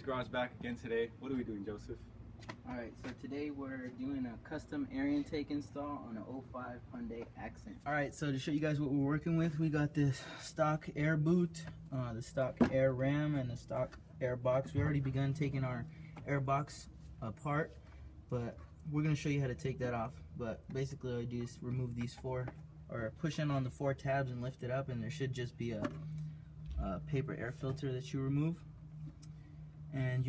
Garage back again today. What are we doing, Joseph? Alright, so today we're doing a custom air intake install on an 05 Hyundai Accent. Alright, so to show you guys what we're working with, we got this stock air boot, the stock air ram, and the stock air box. We already begun taking our air box apart, but we're going to show you how to take that off. But basically all you do is remove these four, or push in on the four tabs and lift it up, and there should just be a paper air filter that you remove. And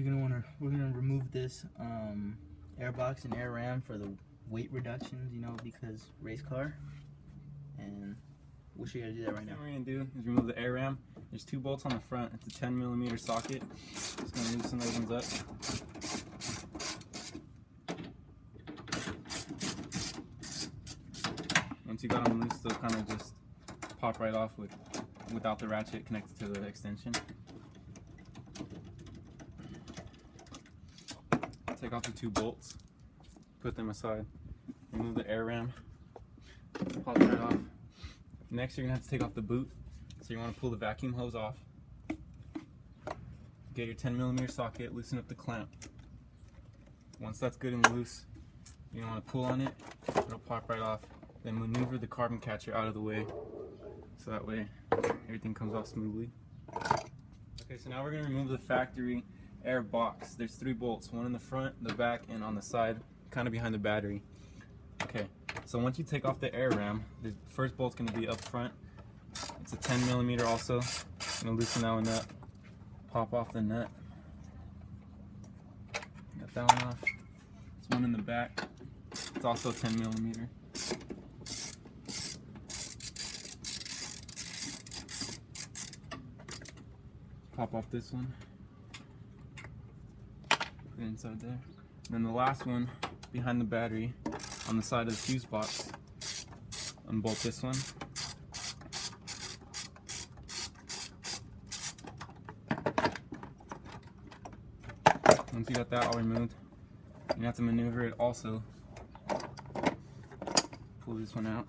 we're gonna remove this air box and air ram for the weight reductions, you know, because race car. And we'll show you how to do that right now. What we're gonna do is remove the air ram. There's two bolts on the front. It's a 10mm socket. Just gonna loosen those ones up. Once you got them loose, they'll kind of just pop right off without the ratchet connected to the extension. Take off the two bolts, put them aside, remove the air ram, pop that off. Next you're going to have to take off the boot, so you want to pull the vacuum hose off. Get your 10mm socket, loosen up the clamp. Once that's good and loose, you want to pull on it, it'll pop right off. Then maneuver the carbon catcher out of the way, so that way everything comes off smoothly. Okay, so now we're going to remove the factory air box. There's three bolts, one in the front, the back, and on the side, kind of behind the battery. Okay, so once you take off the air ram, the first bolt's going to be up front. It's a 10mm also. I'm going to loosen that one up, pop off the nut. Got that one off. There's one in the back. It's also 10mm. Pop off this one. Inside there. And then the last one behind the battery on the side of the fuse box. Unbolt this one. Once you got that all removed, you have to maneuver it also. Pull this one out.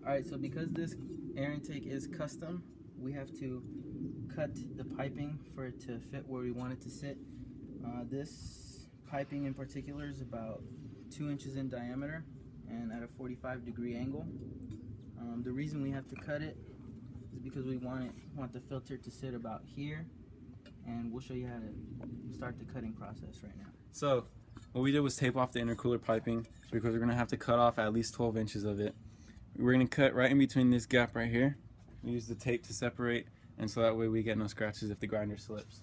Alright, so because this air intake is custom, we have to cut the piping for it to fit where we want it to sit. This piping in particular is about 2 inches in diameter and at a 45-degree angle. The reason we have to cut it is because we want the filter to sit about here, and we'll show you how to start the cutting process right now. So what we did was tape off the intercooler piping because we're going to have to cut off at least 12 inches of it. We're going to cut right in between this gap right here. We use the tape to separate, and so that way we get no scratches if the grinder slips.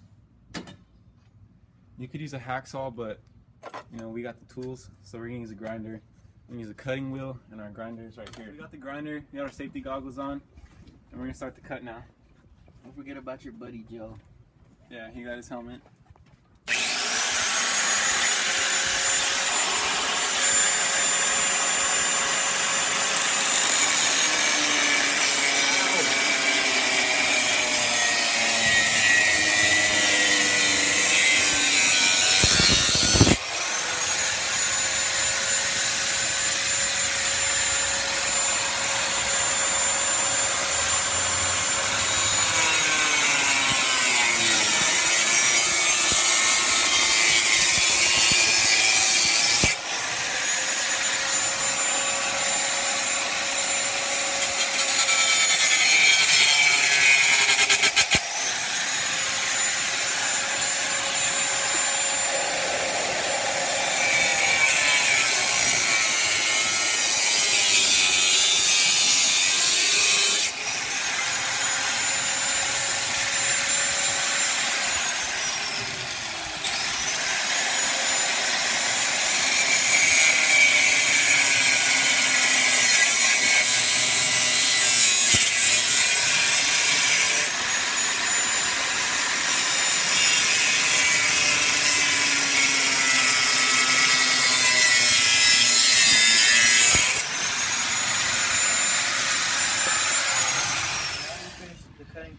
You could use a hacksaw, but you know, we got the tools, so we're gonna use a grinder. We're gonna use a cutting wheel, and our grinder is right here. We got the grinder, we got our safety goggles on, and we're gonna start the cut now. Don't forget about your buddy Joe. Yeah, he got his helmet.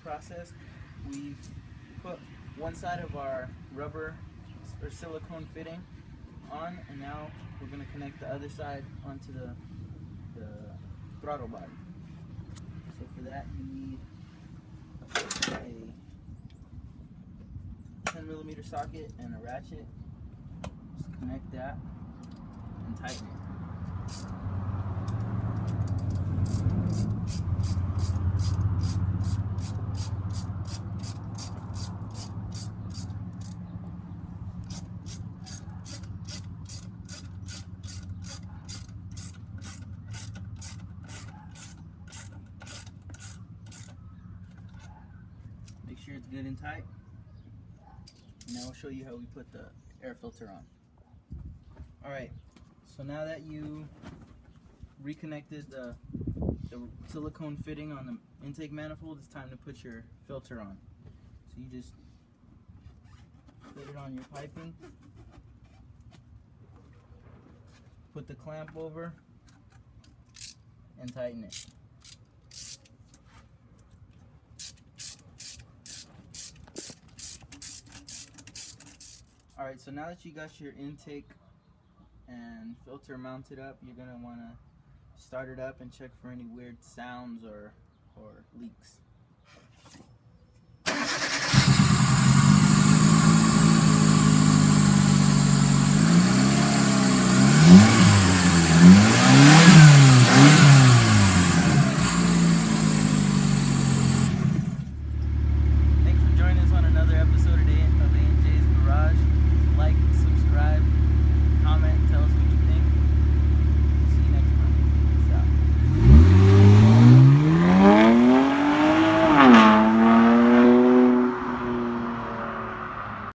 Process, we've put one side of our rubber or silicone fitting on, and now we're going to connect the other side onto the throttle body. So for that you need a 10mm socket and a ratchet. Just connect that and tighten it. Make sure it's good and tight. And now I'll show you how we put the air filter on. Alright, so now that you reconnected the silicone fitting on the intake manifold, it's time to put your filter on. So you just put it on your piping, put the clamp over, and tighten it. Alright, so now that you got your intake and filter mounted up, you're going to want to start it up and check for any weird sounds or leaks.